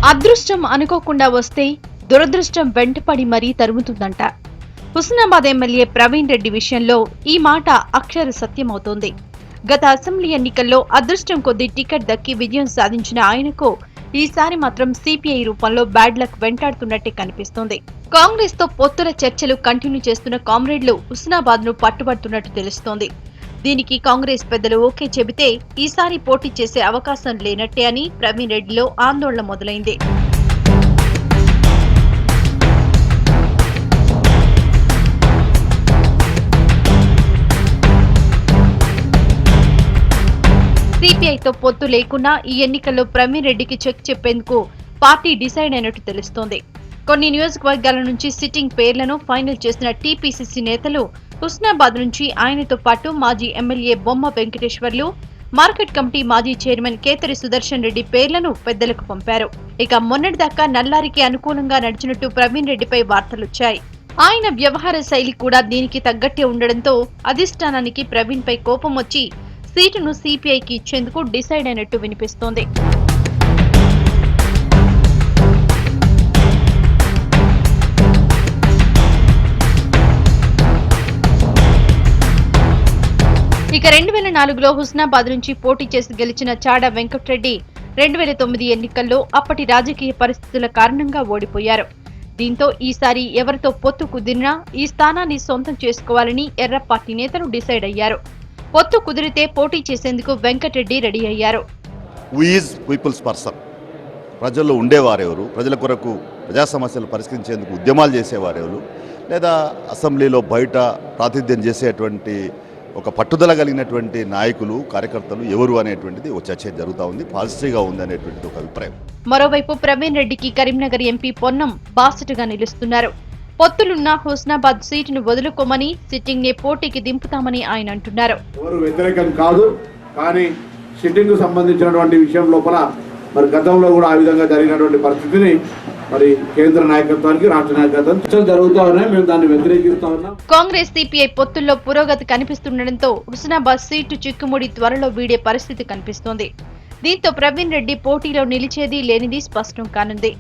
అదృష్టం అనుకోకుండా వస్తే దురదృష్టం వెంటపడి మరీ తరుముతుందంట. హుస్నాబాద్ ఎమ్మెల్యే ప్రవీణ్ రెడ్డి విషయంలో ఈ మాట అక్షర సత్యమవుతోంది. గత అసెంబ్లీ ఎన్నికల్లో అదృష్టం కొద్దీ టికెట్ దక్కి విజయం సాధించిన ఆయనకు ఈసారి మాత్రం సిపిఐ రూపంలో బ్యాడ్ లక్ వెంటాడుతున్నట్టే కనిపిస్తోంది. కాంగ్రెస్ తో పొత్తుల చర్చలు కంటిన్యూ చేస్తున్న కామ్రేడ్లు హుస్నాబాద్ ను పట్టుబడుతున్నట్టు తెలుస్తోంది. దీనికి కాంగ్రెస్ పెద్దలు ఓకే చెబితే ఈసారి పోటీ చేసే అవకాశం లేనట్టే అని ప్రవీణ్ రెడ్డిలో ఆందోళన మొదలైంది. సిపిఐతో పొత్తు లేకున్నా ఈ ఎన్నికల్లో ప్రవీణ్ రెడ్డికి చెక్ చెప్పేందుకు పార్టీ డిసైడ్ అయినట్టు తెలుస్తోంది. కొన్ని నియోజకవర్గాల నుంచి సిట్టింగ్ పేర్లను ఫైనల్ చేసిన టీపీసీసీ నేతలు హుస్నాబాద్ నుంచి ఆయనతో పాటు మాజీ ఎమ్మెల్యే బొమ్మ వెంకటేశ్వర్లు, మార్కెట్ కమిటీ మాజీ చైర్మన్ కేతరి సుదర్శన్ రెడ్డి పేర్లను పెద్దలకు పంపారు. ఇక మొన్నటిదాకా నల్లారికి అనుకూలంగా నడిచినట్టు ప్రవీణ్ రెడ్డిపై వార్తలొచ్చాయి. ఆయన వ్యవహార శైలి కూడా దీనికి తగ్గట్టే ఉండడంతో అధిష్టానానికి ప్రవీణ్ పై కోపం వచ్చి సీటును సిపిఐకి ఇచ్చేందుకు డిసైడ్ అయినట్టు వినిపిస్తోంది. ఇక 2004లో హుస్నాబాద్ నుంచి పోటీ చేసి గెలిచిన చాడ వెంకట్రెడ్డి 2009 ఎన్నికల్లో అప్పటి రాజకీయ పరిస్థితుల కారణంగా ఓడిపోయారు. దీంతో ఈసారి ఎవరితో పొత్తు కుదిరినా ఈ స్థానాన్ని సొంతం చేసుకోవాలని ఎర్ర పార్టీ నేతలు డిసైడ్ అయ్యారు. పొత్తు కుదిరితే పోటీ చేసేందుకు వెంకటరెడ్డి రెడీ అయ్యారు. ప్రజల్లో ఉండేవారెవరు, ప్రజల కొరకు ప్రజా సమస్యలు పరిష్కరించేందుకు ఉద్యమాలు చేసేవారెవరు, లేదా అసెంబ్లీలో బయట ప్రాతినిధ్యం చేసేటువంటి ఒక పట్టుదల కలిగినటువంటి నాయకులు, కార్యకర్తలు ఎవరు అనేటువంటిది ఒక చర్చ జరుగుతూ ఉంది. పాజిటివ్గా ఉంది అనేటువంటిది ఒక అభిప్రాయం. మరోవైపు ప్రవీణ్ రెడ్డికి కరీంనగర్ ఎంపీ పొన్నం బాసటగా నిలుస్తున్నారు. పొత్తులున్న హుస్నాబాద్ సీటును వదులుకోమని, సిట్టింగ్ నే పోటీకి దింపుతామని ఆయన అంటున్నారు. ఎవరు వ్యతిరేకం కాదు, కానీ సిట్టింగ్ కు సంబంధించినటువంటి విషయం లోపల మరి గతంలో కూడా ఆ విధంగా జరిగినటువంటి పరిస్థితిని మరి కేంద్ర నాయకత్వానికి, రాష్ట్ర నాయకత్వం జరుగుతూ ఉన్నాయి. మేము దాన్ని వ్యతిరేకిస్తా ఉన్నాం. కాంగ్రెస్ సిపిఐ పొత్తుల్లో పురోగతి కనిపిస్తుండటంతో హుస్నాబాద్ సీటు చిక్కుముడి త్వరలో వీడే పరిస్థితి కనిపిస్తోంది. దీంతో ప్రవీణ్ రెడ్డి పోటీలో నిలిచేది లేనిది స్పష్టం కానుంది.